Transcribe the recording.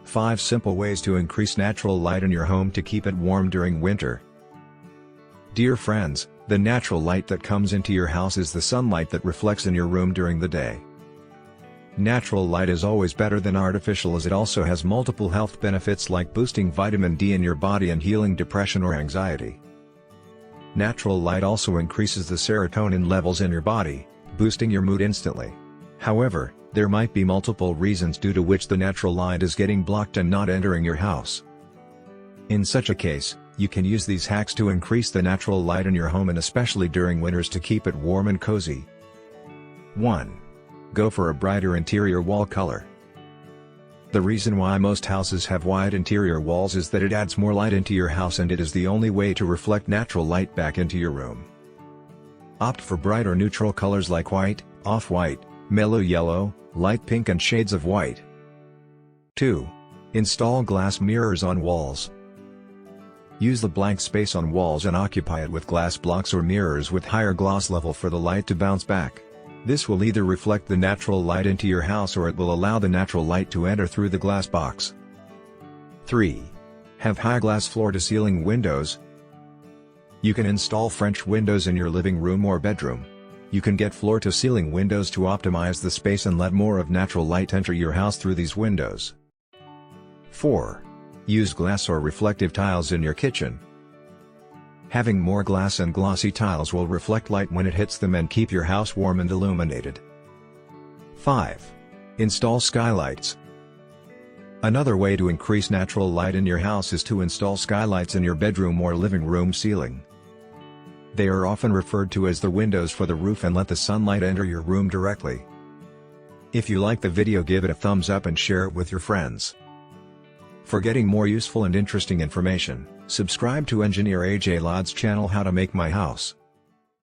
5 simple ways to increase natural light in your home to keep it warm during winter. Dear friends, the natural light that comes into your house is the sunlight that reflects in your room during the day. Natural light is always better than artificial, as it also has multiple health benefits like boosting vitamin D in your body and healing depression or anxiety. Natural light also increases the serotonin levels in your body, boosting your mood instantly. However, there might be multiple reasons due to which the natural light is getting blocked and not entering your house. In such a case, you can use these hacks to increase the natural light in your home, and especially during winters, to keep it warm and cozy. 1. Go for a brighter interior wall color. The reason why most houses have white interior walls is that it adds more light into your house, and it is the only way to reflect natural light back into your room. Opt for bright or neutral colors like white, off-white, mellow yellow, light pink and shades of white. 2. Install glass mirrors on walls. Use the blank space on walls and occupy it with glass blocks or mirrors with higher gloss level for the light to bounce back. This will either reflect the natural light into your house, or it will allow the natural light to enter through the glass box. 3. Have high glass floor-to-ceiling windows. You can install French windows in your living room or bedroom. You can get floor-to-ceiling windows to optimize the space and let more of natural light enter your house through these windows. 4. Use glass or reflective tiles in your kitchen. Having more glass and glossy tiles will reflect light when it hits them and keep your house warm and illuminated. 5. Install skylights. Another way to increase natural light in your house is to install skylights in your bedroom or living room ceiling. They are often referred to as the windows for the roof and let the sunlight enter your room directly. If you like the video, give it a thumbs up and share it with your friends. For getting more useful and interesting information, subscribe to Engineer AJ Laud's channel How to Make My House.